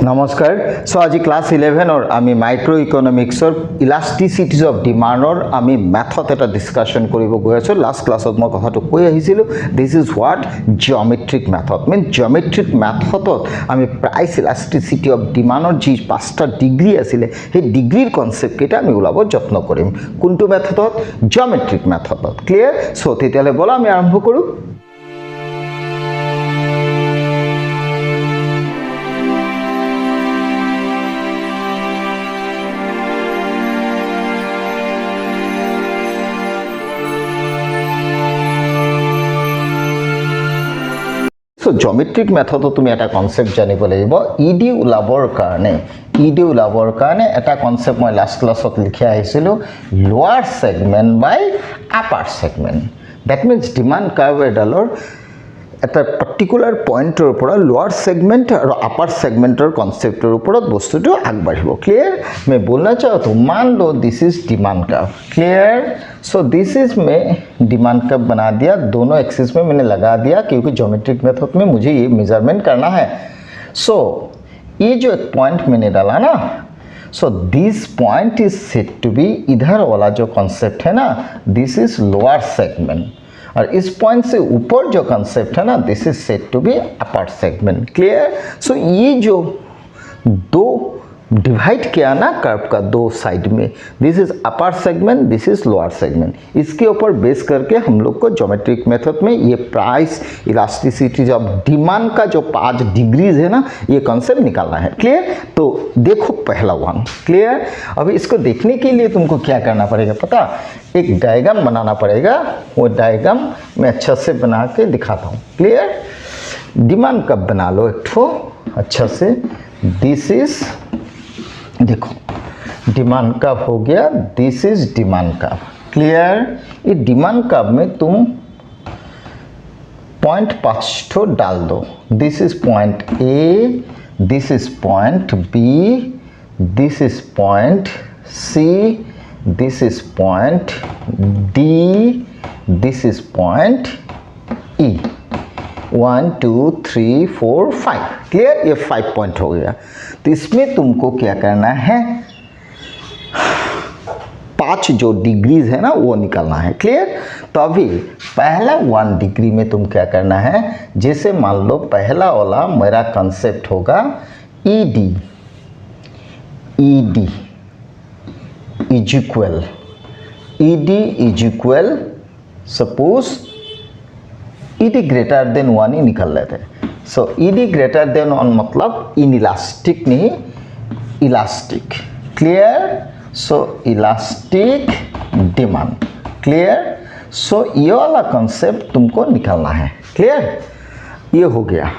নমস্কাৰ সো আজি ক্লাস 11 और আমি মাইক্रो ইকোনমিক্সৰ ইলাস্টিসিটিজ অফ ডিমান্ডৰ আমি মেথড এটা ডিসকাশন কৰিব গৈ আছো। লাষ্ট ক্লাছত মই কথাটো কৈ আহিছিলো, দিস ইজ হোৱাট জিওমেট্ৰিক মেথড মিন জিওমেট্ৰিক মেথডত আমি প্ৰাইস ইলাস্টিসিটি অফ ডিমান্ডৰ যি 5টা ডিগ্ৰী আছিলে সেই ডিগ্ৰীৰ কনসেপ্ট কেইটা আমি ওলাব যত্ন কৰিম। কোনটো মেথডত? জিওমেট্ৰিক মেথডত। ক্লিয়াৰ? সো তেতিয়ালে বলা আমি আৰম্ভ কৰো। So geometric method তুমি এটা কনসেপ্ট জানিব লাগিব। ইডি উলাবৰ কাৰণে এটা কনসেপ্ট মই লাষ্ট ক্লাছত লিখি আহিছিলো, lower segment by upper segment. That means demand curve এডালৰ এটা পাৰ্টিকুলাৰ পইণ্টৰ পৰা লোৱাৰ সেগমেন্ট আৰু আপাৰ সেগমেন্টৰ কনসেপ্টৰ ওপৰত বস্তুটো আগবাঢ়িব। ক্লিয়াৰ? मैं बोलना चाहता हूँ, मान लो this is demand curve. Clear? So this is मैं डिमांड कर्व बना दिया, दोनों एक्सिस में मैंने लगा दिया क्योंकि ज्योमेट्रिक मेथड में मुझे ये मेजरमेंट करना है। सो ये जो एक पॉइंट मैंने डाला ना, so this point is said to be, इधर वाला जो कॉन्सेप्ट है ना, दिस इज लोअर सेगमेंट, और इस पॉइंट से ऊपर जो कंसेप्ट है ना, this is said to be upper segment. Clear? So ये जो दो डिवाइड किया ना कर्व का दो साइड में, this is upper segment, this is lower segment, इसके ऊपर बेस करके हम लोग को ज्योमेट्रिक मेथड में ये प्राइस इलास्टिसिटी ऑफ डिमांड का जो 5 डिग्रीज है ना, ये कॉन्सेप्ट निकालना है। क्लियर? तो देखो पहला वन। क्लियर? अभी इसको देखने के लिए तुमको क्या करना पड़ेगा पता? एक डायग्राम बनाना पड़ेगा। वो डायग्राम मैं अच्छा से बना के दिखाता हूँ। क्लियर? डिमांड कर्व बना लो एक ठो अच्छा से। दिस इज, देखो डिमांड कर्व हो गया, this is demand curve. Clear? ये डिमांड कर्व में तुम पॉइंट 5 ठो डाल दो। This is point A, this is point B, this is point C, this is point D, this is point E. 1 2 3 4 5। Clear? ये 5 point हो गया। तो इसमें तुमको क्या करना है, 5 जो डिग्रीज है ना वो निकालना है। क्लियर? तो अभी पहला 1 डिग्री में तुम क्या करना है, जैसे मान लो पहला वाला मेरा कंसेप्ट होगा ED, ED is equal suppose ED greater than 1 ही निकल लेते हैं। सो ईडी ग्रेटर देन 1 मतलब इनइलास्टिक नहीं, elastic. Clear? So elastic demand. Clear? So ये वाला कंसेप्ट तुमको निकालना है। क्लियर? ये हो गया।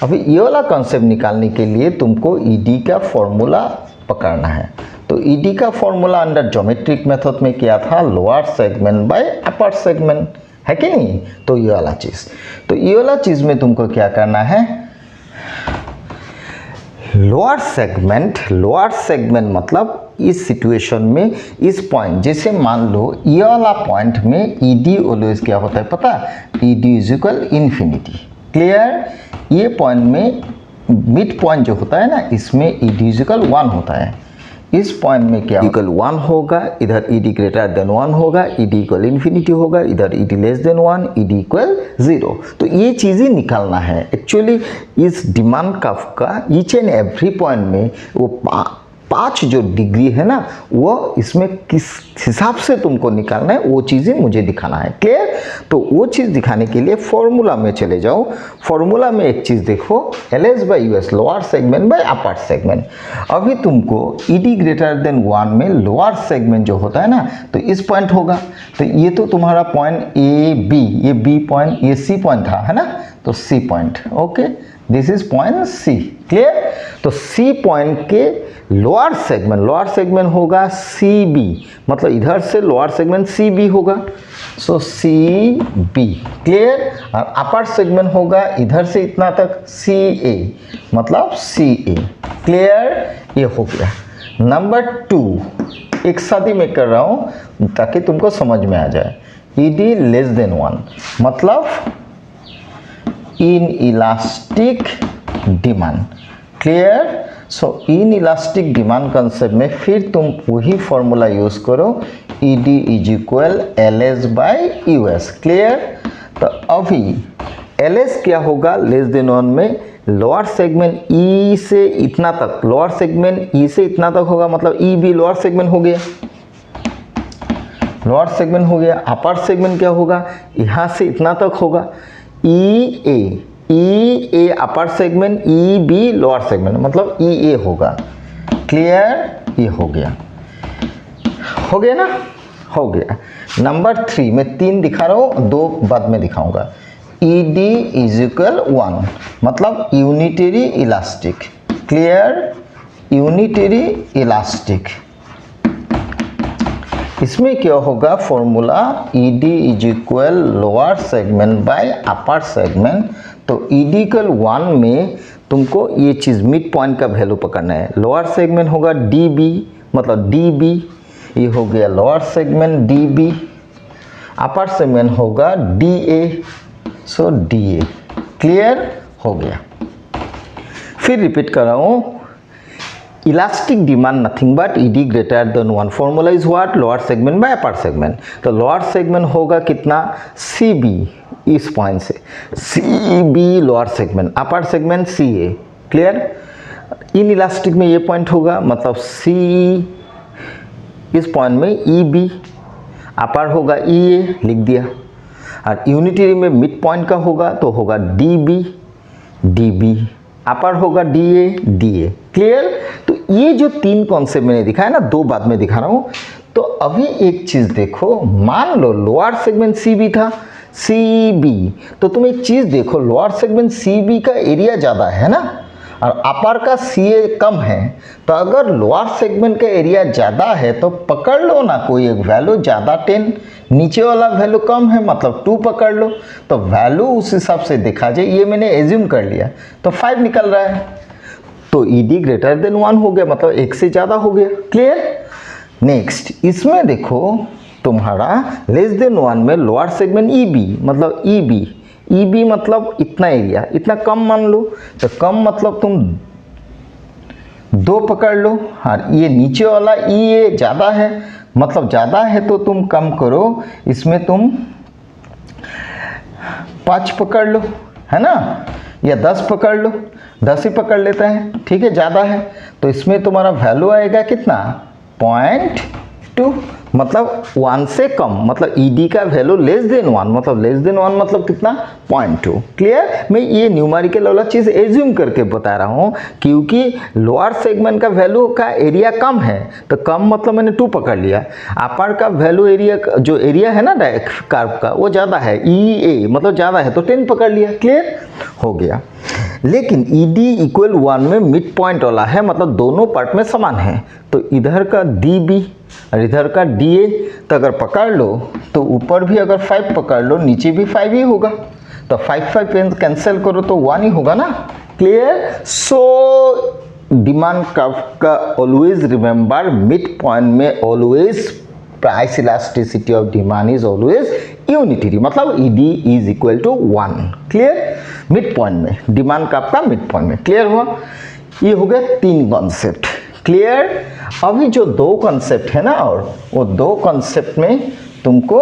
अभी ये वाला कंसेप्ट निकालने के लिए तुमको ईडी का फॉर्मूला पकड़ना है। तो ईडी का फॉर्मूला अंडर ज्योमेट्रिक मेथड में क्या था, lower segment bye upper segment, है कि नहीं? तो ये वाला चीज, तो ये वाला चीज में तुमको क्या करना है, लोअर सेगमेंट मतलब इस सिचुएशन में इस पॉइंट, जैसे मान लो ये वाला पॉइंट में ईडी ऑलवेज क्या होता है पता? ED is equal infinity. Clear? ये पॉइंट में मिड पॉइंट जो होता है ना, इसमें ईडी इज इक्वल 1 होता है। इस पॉइंट में क्या इक्वल 1 होगा, इधर ईडी ग्रेटर देन 1 होगा, ईडी इक्वल इन्फिनिटी होगा, इधर ED less than 1, ED equal 0। तो ये चीज़ें निकालना है। एक्चुअली इस डिमांड कर्व का ईच एंड एवरी पॉइंट में वो 5 जो डिग्री है ना, वो इसमें किस हिसाब से तुमको निकालना है वो चीज़ें मुझे दिखाना है। क्लियर? तो वो चीज़ दिखाने के लिए फॉर्मूला में चले जाओ। फॉर्मूला में एक चीज़ देखो, LS by US, lower segment by upper segment. अभी तुमको ईडी ग्रेटर देन 1 में लोअर सेगमेंट जो होता है ना, तो इस पॉइंट होगा। तो ये तो तुम्हारा पॉइंट ए बी, ये बी पॉइंट, ये सी पॉइंट था, है ना? तो C point. Okay, this is point C. Clear? तो सी पॉइंट के लोअर सेगमेंट होगा सी बी, मतलब इधर से लोअर सेगमेंट सी बी होगा। सो सी बी। क्लियर? और अपर सेगमेंट होगा इधर से इतना तक सी ए, मतलब सी ए। क्लियर? ये हो गया। नंबर 2 एक साथ ही मैं कर रहा हूँ ताकि तुमको समझ में आ जाए। ईडी लेस देन 1 मतलब inelastic demand. Clear. So in elastic demand concept में फिर तुम वही फॉर्मूला यूज करो, ED is equal LS by US। Clear. तो अभी LS क्या होगा, लेस देन 1 में लोअर सेगमेंट E से इतना तक, लोअर सेगमेंट E से इतना तक होगा, मतलब E भी लोअर सेगमेंट हो गया, लोअर सेगमेंट हो गया। अपर सेगमेंट क्या होगा, यहाँ से इतना तक होगा, E A upper segment, E B lower segment, मतलब E A होगा। क्लियर, ये हो गया, हो गया ना, हो गया। नंबर 3 में 3 दिखा रहा हूँ, 2 बाद में दिखाऊंगा। ED इज इक्वल 1, मतलब unitary elastic. Clear, unitary elastic. इसमें क्या होगा formula, ED is equal lower segment bye upper segment. तो ED इक्वल 1 में तुमको ये चीज़ मिड पॉइंट का वैल्यू पकड़ना है। लोअर सेगमेंट होगा DB, मतलब DB, ये हो गया lower segment DB। Upper segment होगा DA, सो DA। क्लियर, हो गया। फिर रिपीट कर रहा हूँ, elastic demand nothing but ED greater than 1। Formula is what, lower segment bye upper segment. तो लोअर सेगमेंट होगा कितना, CB, इस पॉइंट से CB lower segment, upper segment CA। Clear. In elastic में ये पॉइंट होगा, मतलब C, इस पॉइंट में EB, अपर होगा EA, लिख दिया। और यूनिटरी में मिड पॉइंट का होगा तो होगा DB, अपर होगा DA। क्लियर। तो ये जो 3 कॉन्सेप्ट मैंने दिखाया ना, 2 बाद में दिखा रहा हूँ। तो अभी एक चीज़ देखो, मान लो लोअर सेगमेंट CB था, CB, तो तुम एक चीज़ देखो, लोअर सेगमेंट CB का एरिया ज़्यादा है ना, और अपर का CA कम है। तो अगर लोअर सेगमेंट का एरिया ज़्यादा है तो पकड़ लो ना कोई एक वैल्यू, ज़्यादा 10, नीचे वाला वैल्यू कम है, मतलब 2 पकड़ लो। तो वैल्यू उस हिसाब से देखा जाए, ये मैंने एज्यूम कर लिया, तो 5 निकल रहा है। तो ED ग्रेटर देन 1 हो गया, मतलब 1 से ज़्यादा हो गया। क्लियर। नेक्स्ट, इसमें देखो तुम्हारा लेस देन 1 में लोअर सेगमेंट EB, मतलब EB मतलब इतना एरिया, इतना कम मान लो। तो कम मतलब तुम 2 पकड़ लो, और ये नीचे वाला EA ज़्यादा है, मतलब ज़्यादा है तो तुम कम करो, इसमें तुम 5 पकड़ लो, है ना, या 10 पकड़ लो, 10 ही पकड़ लेता है, ठीक है, ज़्यादा है। तो इसमें तुम्हारा वैल्यू आएगा कितना, 0.2, मतलब 1 से कम, मतलब ED का वैल्यू लेस देन 1, मतलब लेस देन 1 मतलब कितना, 0.2। क्लियर। मैं ये न्यूमेरिकल वाला चीज़ एज्यूम करके बता रहा हूँ, क्योंकि लोअर सेगमेंट का वैल्यू का एरिया कम है, तो कम मतलब मैंने 2 पकड़ लिया। अपर का वैल्यू एरिया, जो एरिया है ना कर्व का, वो ज़्यादा है, EA मतलब ज़्यादा है, तो 10 पकड़ लिया। क्लियर, हो गया। लेकिन ED इक्वल 1 में मिड पॉइंट वाला है, मतलब दोनों पार्ट में समान है। तो इधर का DB और इधर का DA, तो अगर पकड़ लो तो ऊपर भी अगर 5 पकड़ लो, नीचे भी 5 ही होगा। तो 5 कैंसिल करो तो 1 ही होगा ना। क्लियर। सो डिमांड कर्व का ऑलवेज रिमेंबर, मिड पॉइंट में always price elasticity of demand is always unitary, मतलब ED is equal to 1। Clear. Mid point में, डिमांड कर्व का मिड पॉइंट में। क्लियर हुआ। ये हो गया 3 कॉन्सेप्ट। क्लियर। अभी जो 2 कॉन्सेप्ट है ना, और वो 2 कॉन्सेप्ट में तुमको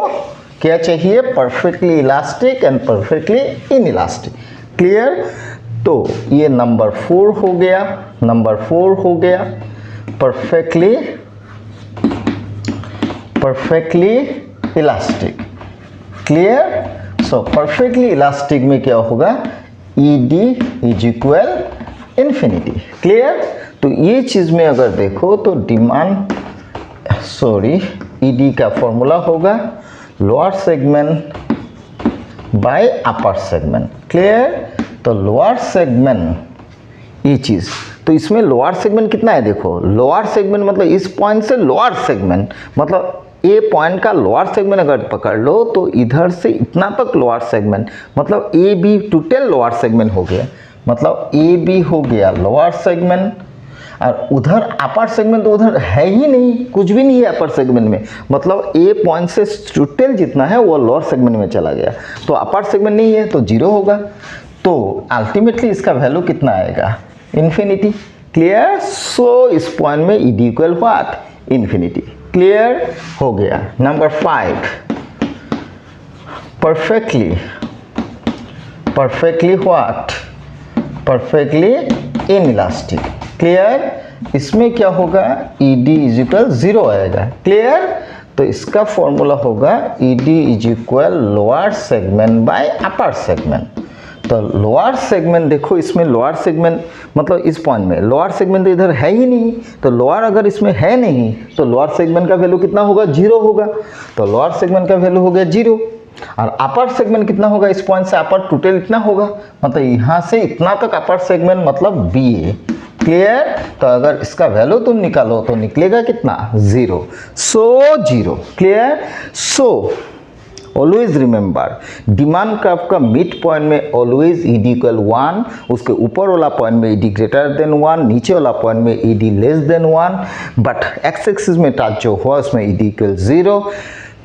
क्या चाहिए, perfectly elastic and perfectly inelastic. Clear. तो ये नंबर 4 हो गया, नंबर 4 हो गया परफेक्टली इलास्टिक। क्लियर। सो परफेक्टली इलास्टिक में क्या होगा, ED is equal infinity. Clear. तो ये चीज़ में अगर देखो तो ED का फॉर्मूला होगा लोअर सेगमेंट बाय अपर सेगमेंट। क्लियर। तो लोअर सेगमेंट ये चीज़, तो इसमें लोअर सेगमेंट कितना है, देखो लोअर सेगमेंट मतलब इस पॉइंट से लोअर सेगमेंट, मतलब ए पॉइंट का लोअर सेगमेंट अगर पकड़ लो तो इधर से इतना तक लोअर सेगमेंट, मतलब AB टोटल लोअर सेगमेंट हो गया, मतलब AB हो गया लोअर सेगमेंट, और उधर अपर सेगमेंट तो उधर है ही नहीं, कुछ भी नहीं है अपर सेगमेंट में, मतलब ए पॉइंट से टोटल जितना है वो लोअर सेगमेंट में चला गया, तो अपर सेगमेंट नहीं है तो 0 होगा। तो अल्टीमेटली इसका वैल्यू कितना आएगा, इन्फिनिटी। क्लियर? सो इस पॉइंट में E D equal what? Infinity. Clear हो गया। Number 5, perfectly what? perfectly inelastic। Clear? इसमें क्या होगा? ई डी इज इक्वल 0 आएगा। क्लियर? तो इसका फॉर्मूला होगा ई D is equal lower segment bye upper segment. तो लोअर सेगमेंट देखो, इसमें लोअर सेगमेंट मतलब इस पॉइंट में लोअर सेगमेंट तो इधर है ही नहीं, तो लोअर अगर इसमें है नहीं तो लोअर सेगमेंट का वैल्यू कितना होगा? 0 होगा। तो लोअर सेगमेंट का वैल्यू हो गया 0। और अपर सेगमेंट कितना होगा? इस पॉइंट से अपर टोटल इतना होगा, मतलब यहाँ से इतना तक अपर सेगमेंट मतलब बी ए। क्लियर? तो अगर इसका वैल्यू तुम निकालो तो निकलेगा कितना? 0। सो 0। Clear? So always remember, demand curve का मिड पॉइंट में ऑलवेज ई डी इक्वल 1, उसके ऊपर वाला पॉइंट में ई डी ग्रेटर देन 1, नीचे वाला पॉइंट में E D less than 1, but X axis में टच जो हुआ उसमें E D equal 0,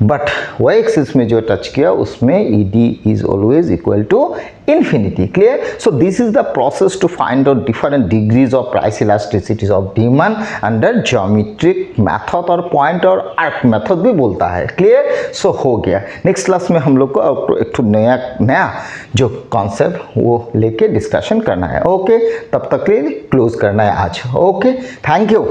but Y axis में जो टच किया उसमें E D is always equal to infinity। Clear? So this is the process to find out different degrees of price elasticities of demand under geometric method और point और arc method भी बोलता है। Clear? So हो गया। Next class में हम लोग को एक नया जो कॉन्सेप्ट वो लेके डिस्कशन करना है। ओके, तब तक के लिए क्लोज करना है आज। Okay, thank you.